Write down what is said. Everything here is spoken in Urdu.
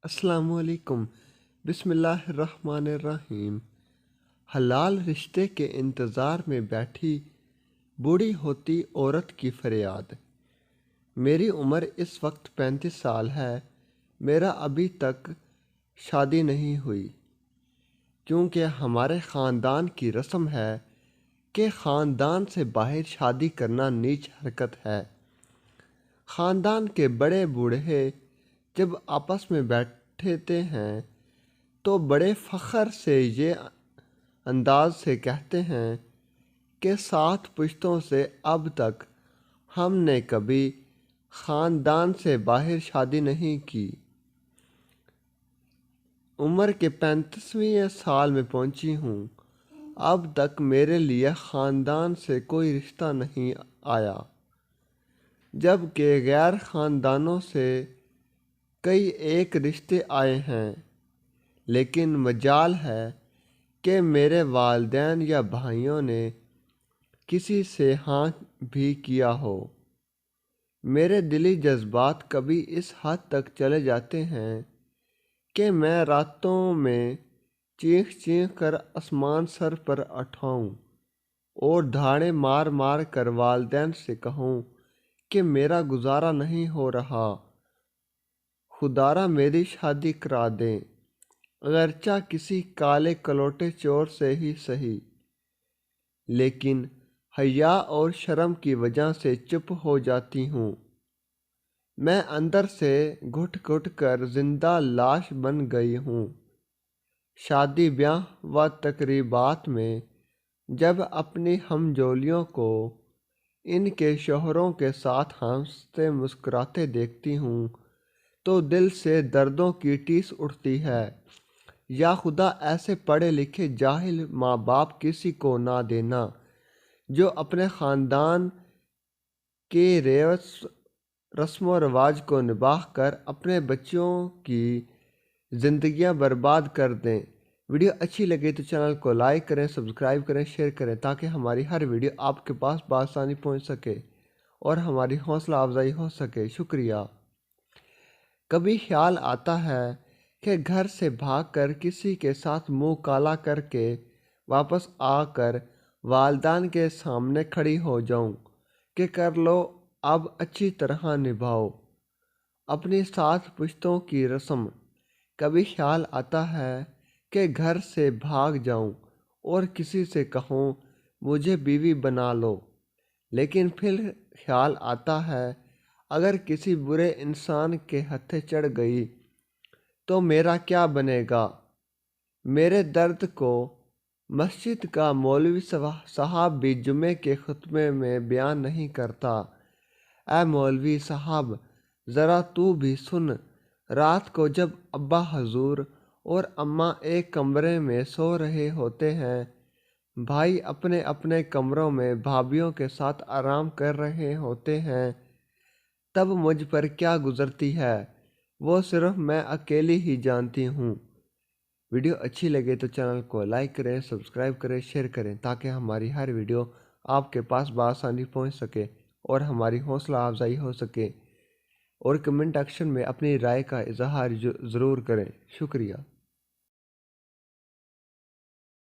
السلام علیکم۔ بسم اللہ الرحمن الرحیم۔ حلال رشتے کے انتظار میں بیٹھی بوڑھی ہوتی عورت کی فریاد۔ میری عمر اس وقت 35 سال ہے، میرا ابھی تک شادی نہیں ہوئی، کیونکہ ہمارے خاندان کی رسم ہے کہ خاندان سے باہر شادی کرنا نیچ حرکت ہے۔ خاندان کے بڑے بوڑھے جب آپس میں بیٹھتے ہیں تو بڑے فخر سے یہ انداز سے کہتے ہیں کہ 7 پشتوں سے اب تک ہم نے کبھی خاندان سے باہر شادی نہیں کی۔ عمر کے 35ویں سال میں پہنچی ہوں، اب تک میرے لیے خاندان سے کوئی رشتہ نہیں آیا، جبکہ غیر خاندانوں سے کئی ایک رشتے آئے ہیں، لیکن مجال ہے کہ میرے والدین یا بھائیوں نے کسی سے ہاں بھی کیا ہو۔ میرے دلی جذبات کبھی اس حد تک چلے جاتے ہیں کہ میں راتوں میں چیخ چیخ کر آسمان سر پر اٹھاؤں اور دھاڑیں مار مار کر والدین سے کہوں کہ میرا گزارا نہیں ہو رہا، خدارا میری شادی کرا دیں، اگرچہ کسی کالے کلوٹے چور سے ہی سہی۔ لیکن حیا اور شرم کی وجہ سے چپ ہو جاتی ہوں۔ میں اندر سے گھٹ گھٹ کر زندہ لاش بن گئی ہوں۔ شادی بیاہ و تقریبات میں جب اپنی ہمجولیوں کو ان کے شوہروں کے ساتھ ہنستے مسکراتے دیکھتی ہوں تو دل سے دردوں کی ٹیس اٹھتی ہے۔ یا خدا ایسے پڑھے لکھے جاہل ماں باپ کسی کو نہ دینا جو اپنے خاندان کے رسم و رواج کو نبھا کر اپنے بچوں کی زندگیاں برباد کر دیں۔ ویڈیو اچھی لگے تو چینل کو لائک کریں، سبسکرائب کریں، شیئر کریں تاکہ ہماری ہر ویڈیو آپ کے پاس بآسانی پہنچ سکے اور ہماری حوصلہ افزائی ہو سکے۔ شکریہ۔ کبھی خیال آتا ہے کہ گھر سے بھاگ کر کسی کے ساتھ منہ کالا کر کے واپس آ کر والدین کے سامنے کھڑی ہو جاؤں کہ کر لو اب اچھی طرح نبھاؤ اپنی 7 پشتوں کی رسم۔ کبھی خیال آتا ہے کہ گھر سے بھاگ جاؤں اور کسی سے کہوں مجھے بیوی بنا لو، لیکن پھر خیال آتا ہے اگر کسی برے انسان کے ہتھے چڑھ گئی تو میرا کیا بنے گا۔ میرے درد کو مسجد کا مولوی صاحب بھی جمعے کے خطبے میں بیان نہیں کرتا۔ اے مولوی صاحب ذرا تو بھی سن، رات کو جب ابا حضور اور اماں ایک کمرے میں سو رہے ہوتے ہیں، بھائی اپنے اپنے کمروں میں بھابھیوں کے ساتھ آرام کر رہے ہوتے ہیں، تب مجھ پر کیا گزرتی ہے وہ صرف میں اکیلی ہی جانتی ہوں۔ ویڈیو اچھی لگے تو چینل کو لائک کریں، سبسکرائب کریں، شیئر کریں تاکہ ہماری ہر ویڈیو آپ کے پاس بآسانی پہنچ سکے اور ہماری حوصلہ افزائی ہو سکے، اور کمنٹ ایکشن میں اپنی رائے کا اظہار ضرور کریں۔ شکریہ۔